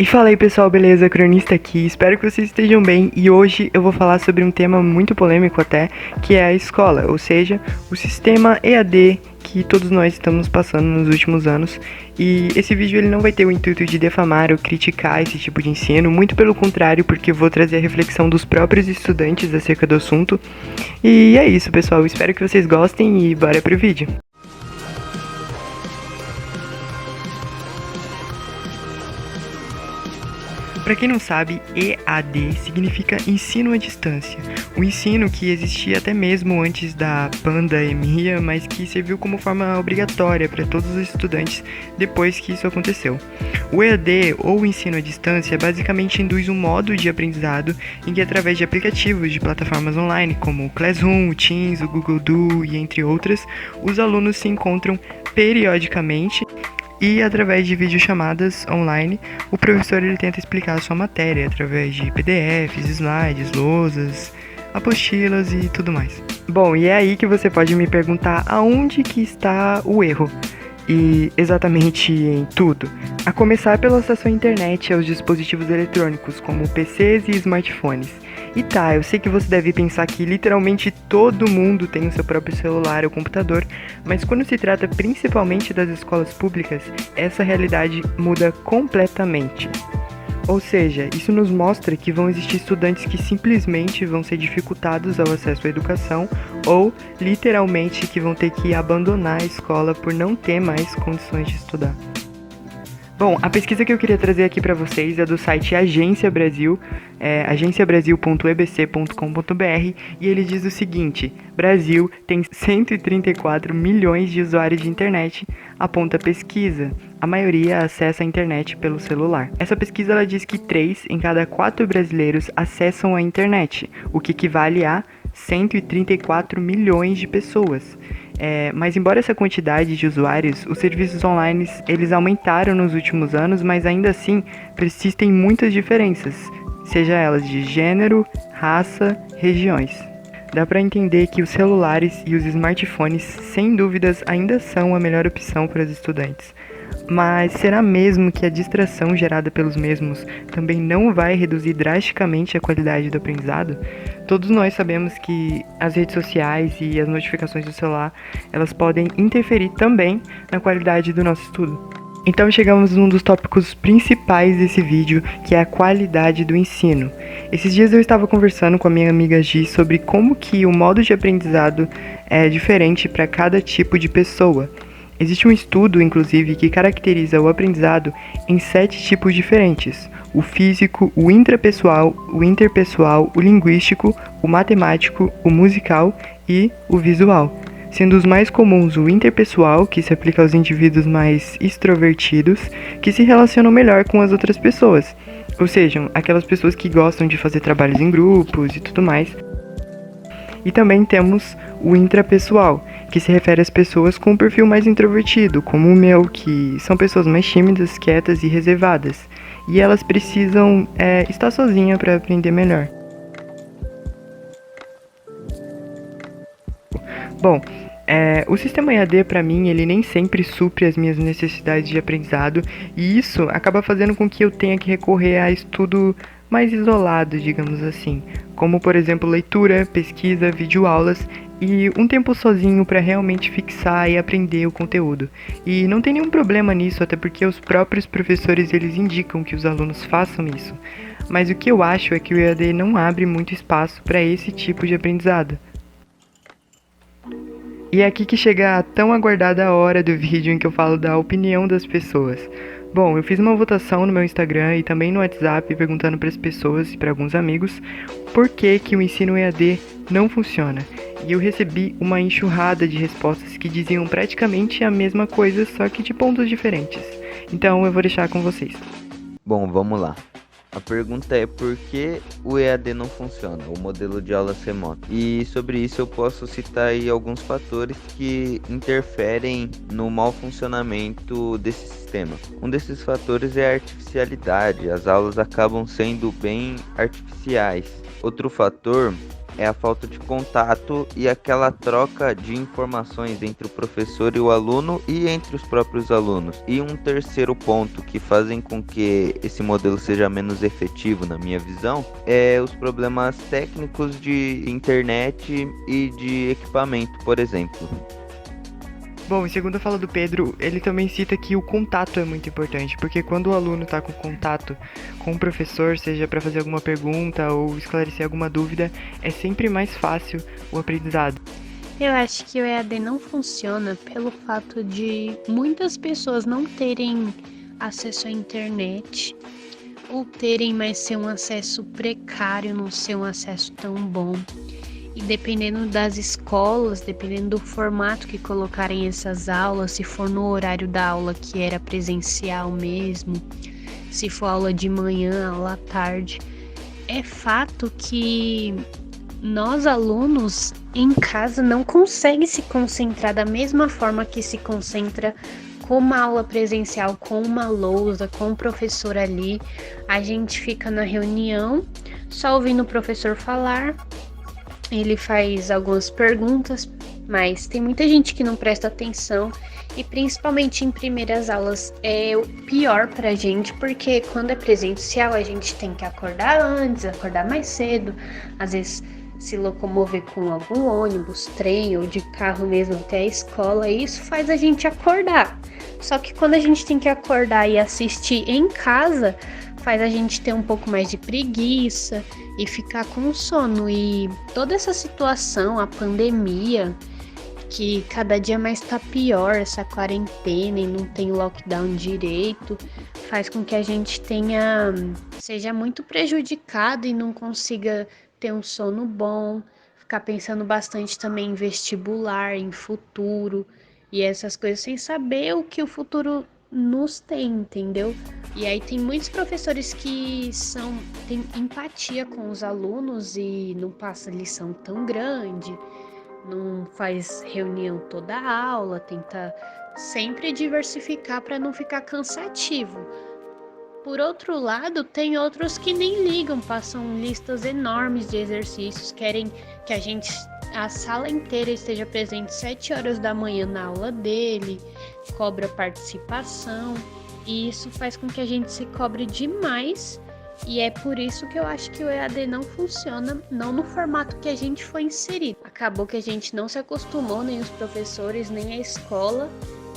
E fala aí pessoal, beleza? Cronista aqui, espero que vocês estejam bem e hoje eu vou falar sobre um tema muito polêmico até, que é a escola, ou seja, o sistema EAD que todos nós estamos passando nos últimos anos. E esse vídeo ele não vai ter o intuito de defamar ou criticar esse tipo de ensino, muito pelo contrário, porque eu vou trazer a reflexão dos próprios estudantes acerca do assunto. E é isso pessoal, espero que vocês gostem e bora pro vídeo. Para quem não sabe, EAD significa ensino à distância. O ensino que existia até mesmo antes da pandemia, mas que serviu como forma obrigatória para todos os estudantes depois que isso aconteceu. O EAD, ou ensino à distância, basicamente induz um modo de aprendizado em que, através de aplicativos de plataformas online como o Classroom, o Teams, o Google Duo e entre outras, os alunos se encontram periodicamente e, através de videochamadas online, o professor ele tenta explicar a sua matéria através de PDFs, slides, lousas, apostilas e tudo mais. Bom, e é aí que você pode me perguntar aonde que está o erro. E exatamente em tudo. A começar pelo acesso à internet e aos dispositivos eletrônicos, como PCs e smartphones. E tá, eu sei que você deve pensar que literalmente todo mundo tem o seu próprio celular ou computador, mas quando se trata principalmente das escolas públicas, essa realidade muda completamente. Ou seja, isso nos mostra que vão existir estudantes que simplesmente vão ser dificultados ao acesso à educação ou, literalmente, que vão ter que abandonar a escola por não ter mais condições de estudar. Bom, a pesquisa que eu queria trazer aqui para vocês é do site Agência Brasil, agenciabrasil.ebc.com.br, e ele diz o seguinte: Brasil tem 134 milhões de usuários de internet, aponta a pesquisa. A maioria acessa a internet pelo celular. Essa pesquisa ela diz que 3 em cada 4 brasileiros acessam a internet, o que equivale a 134 milhões de pessoas. Mas embora essa quantidade de usuários, os serviços online eles aumentaram nos últimos anos, mas ainda assim persistem muitas diferenças, seja elas de gênero, raça, regiões. Dá para entender que os celulares e os smartphones, sem dúvidas, ainda são a melhor opção para os estudantes. Mas será mesmo que a distração gerada pelos mesmos também não vai reduzir drasticamente a qualidade do aprendizado? Todos nós sabemos que as redes sociais e as notificações do celular, elas podem interferir também na qualidade do nosso estudo. Então chegamos num dos tópicos principais desse vídeo, que é a qualidade do ensino. Esses dias eu estava conversando com a minha amiga Gi sobre como que o modo de aprendizado é diferente para cada tipo de pessoa. Existe um estudo, inclusive, que caracteriza o aprendizado em 7 tipos diferentes: o físico, o intrapessoal, o interpessoal, o linguístico, o matemático, o musical e o visual. Sendo os mais comuns o interpessoal, que se aplica aos indivíduos mais extrovertidos, que se relacionam melhor com as outras pessoas, ou seja, aquelas pessoas que gostam de fazer trabalhos em grupos e tudo mais. E também temos o intrapessoal, que se refere às pessoas com um perfil mais introvertido, como o meu, que são pessoas mais tímidas, quietas e reservadas, e elas precisam estar sozinhas para aprender melhor. Bom, o sistema EAD para mim, ele nem sempre supre as minhas necessidades de aprendizado, e isso acaba fazendo com que eu tenha que recorrer a estudo mais isolado, digamos assim, como por exemplo leitura, pesquisa, videoaulas e um tempo sozinho para realmente fixar e aprender o conteúdo. E não tem nenhum problema nisso, até porque os próprios professores eles indicam que os alunos façam isso. Mas o que eu acho é que o EAD não abre muito espaço para esse tipo de aprendizado. E é aqui que chega a tão aguardada hora do vídeo em que eu falo da opinião das pessoas. Bom, eu fiz uma votação no meu Instagram e também no WhatsApp perguntando para as pessoas e para alguns amigos por que o ensino EAD não funciona. E eu recebi uma enxurrada de respostas que diziam praticamente a mesma coisa, só que de pontos diferentes. Então eu vou deixar com vocês. Bom, vamos lá. A pergunta é por que o EAD não funciona, o modelo de aulas remoto. E sobre isso eu posso citar aí alguns fatores que interferem no mau funcionamento desse sistema. Um desses fatores é a artificialidade, as aulas acabam sendo bem artificiais. Outro fator é a falta de contato e aquela troca de informações entre o professor e o aluno e entre os próprios alunos. E um terceiro ponto que fazem com que esse modelo seja menos efetivo, na minha visão, é os problemas técnicos de internet e de equipamento, por exemplo. Bom, em segundo a fala do Pedro, ele também cita que o contato é muito importante, porque quando o aluno está com contato com o professor, seja para fazer alguma pergunta ou esclarecer alguma dúvida, é sempre mais fácil o aprendizado. Eu acho que o EAD não funciona pelo fato de muitas pessoas não terem acesso à internet ou terem, mas ser um acesso precário, não ser um acesso tão bom. E dependendo das escolas, dependendo do formato que colocarem essas aulas, se for no horário da aula que era presencial mesmo, se for aula de manhã, aula à tarde, é fato que nós alunos em casa não conseguem se concentrar da mesma forma que se concentra com uma aula presencial, com uma lousa, com o professor ali. A gente fica na reunião, só ouvindo o professor falar. Ele faz algumas perguntas, mas tem muita gente que não presta atenção e principalmente em primeiras aulas é o pior pra gente, porque quando é presencial a gente tem que acordar antes, acordar mais cedo, às vezes se locomover com algum ônibus, trem ou de carro mesmo até a escola, e isso faz a gente acordar. Só que quando a gente tem que acordar e assistir em casa, faz a gente ter um pouco mais de preguiça e ficar com sono. E toda essa situação, a pandemia, que cada dia mais tá pior, essa quarentena e não tem lockdown direito, faz com que a gente seja muito prejudicado e não consiga ter um sono bom, ficar pensando bastante também em vestibular, em futuro e essas coisas sem saber o que o futuro nos tem, entendeu? E aí tem muitos professores que têm empatia com os alunos e não passa lição tão grande, não faz reunião toda a aula, tenta sempre diversificar para não ficar cansativo. Por outro lado, tem outros que nem ligam, passam listas enormes de exercícios, querem que a sala inteira esteja presente 7 horas da manhã na aula dele, cobra participação, e isso faz com que a gente se cobre demais, e é por isso que eu acho que o EAD não funciona, não no formato que a gente foi inserido. Acabou que a gente não se acostumou, nem os professores, nem a escola,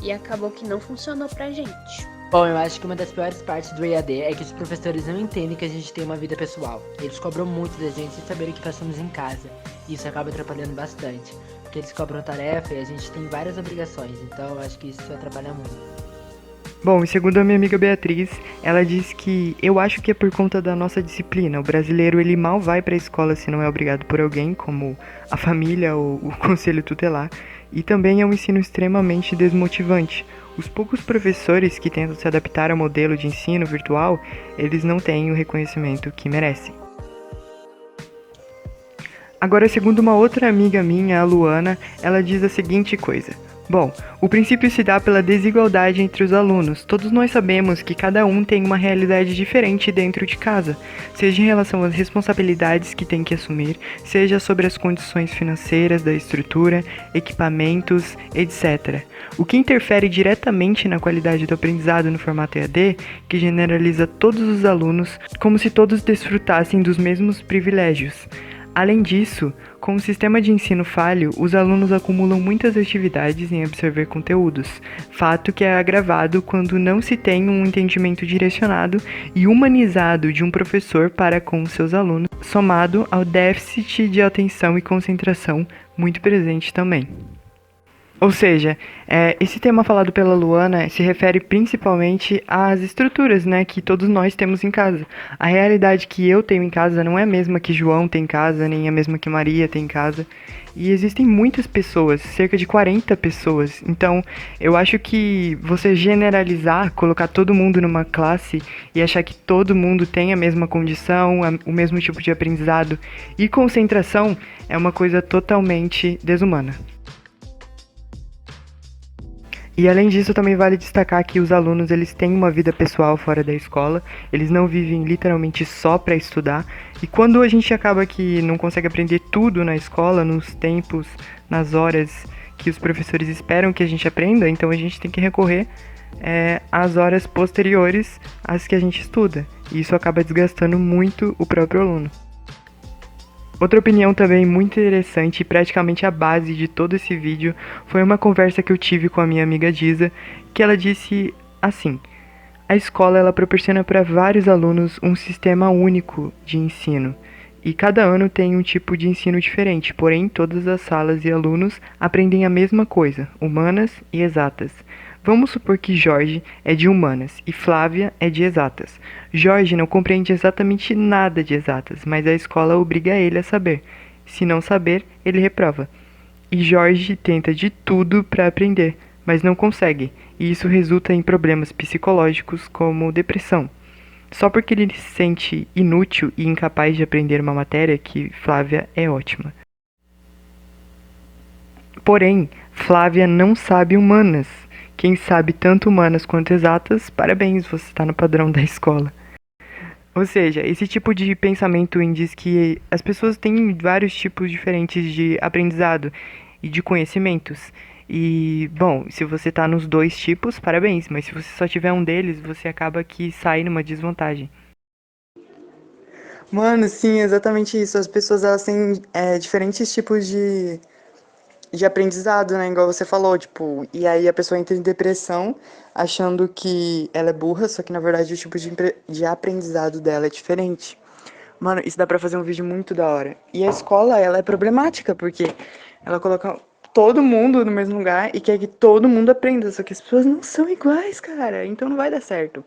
e acabou que não funcionou pra gente. Bom, eu acho que uma das piores partes do EAD é que os professores não entendem que a gente tem uma vida pessoal. Eles cobram muito da gente sem saber o que passamos em casa. E isso acaba atrapalhando bastante. Porque eles cobram tarefa e a gente tem várias obrigações. Então eu acho que isso atrapalha muito. Bom, e segundo a minha amiga Beatriz, ela diz que eu acho que é por conta da nossa disciplina. O brasileiro, ele mal vai para a escola se não é obrigado por alguém, como a família ou o conselho tutelar. E também é um ensino extremamente desmotivante. Os poucos professores que tentam se adaptar ao modelo de ensino virtual, eles não têm o reconhecimento que merecem. Agora, segundo uma outra amiga minha, a Luana, ela diz a seguinte coisa. Bom, o princípio se dá pela desigualdade entre os alunos. Todos nós sabemos que cada um tem uma realidade diferente dentro de casa, seja em relação às responsabilidades que tem que assumir, seja sobre as condições financeiras da estrutura, equipamentos, etc. O que interfere diretamente na qualidade do aprendizado no formato EAD, que generaliza todos os alunos como se todos desfrutassem dos mesmos privilégios. Além disso, com o sistema de ensino falho, os alunos acumulam muitas atividades em absorver conteúdos, fato que é agravado quando não se tem um entendimento direcionado e humanizado de um professor para com seus alunos, somado ao déficit de atenção e concentração muito presente também. Ou seja, esse tema falado pela Luana se refere principalmente às estruturas, né, que todos nós temos em casa. A realidade que eu tenho em casa não é a mesma que João tem em casa, nem a mesma que Maria tem em casa. E existem muitas pessoas, cerca de 40 pessoas. Então, eu acho que você generalizar, colocar todo mundo numa classe e achar que todo mundo tem a mesma condição, o mesmo tipo de aprendizado e concentração é uma coisa totalmente desumana. E além disso, também vale destacar que os alunos eles têm uma vida pessoal fora da escola, eles não vivem literalmente só para estudar. E quando a gente acaba que não consegue aprender tudo na escola, nos tempos, nas horas que os professores esperam que a gente aprenda, então a gente tem que recorrer às horas posteriores às que a gente estuda. E isso acaba desgastando muito o próprio aluno. Outra opinião também muito interessante e praticamente a base de todo esse vídeo foi uma conversa que eu tive com a minha amiga Diza, que ela disse assim: a escola ela proporciona para vários alunos um sistema único de ensino, e cada ano tem um tipo de ensino diferente, porém todas as salas e alunos aprendem a mesma coisa, humanas e exatas. Vamos supor que Jorge é de humanas e Flávia é de exatas. Jorge não compreende exatamente nada de exatas, mas a escola obriga ele a saber. Se não saber, ele reprova. E Jorge tenta de tudo para aprender, mas não consegue, e isso resulta em problemas psicológicos como depressão. Só porque ele se sente inútil e incapaz de aprender uma matéria que Flávia é ótima. Porém, Flávia não sabe humanas. Quem sabe tanto humanas quanto exatas, parabéns, você está no padrão da escola. Ou seja, esse tipo de pensamento indica que as pessoas têm vários tipos diferentes de aprendizado e de conhecimentos. E, bom, se você está nos dois tipos, parabéns, mas se você só tiver um deles, você acaba que sai numa desvantagem. Mano, sim, exatamente isso. As pessoas elas têm diferentes tipos de aprendizado, né? Igual você falou, tipo, e aí a pessoa entra em depressão achando que ela é burra, só que na verdade o tipo de aprendizado dela é diferente. Mano, isso dá pra fazer um vídeo muito da hora. E a escola, ela é problemática, porque ela coloca todo mundo no mesmo lugar e quer que todo mundo aprenda, só que as pessoas não são iguais, cara, então não vai dar certo.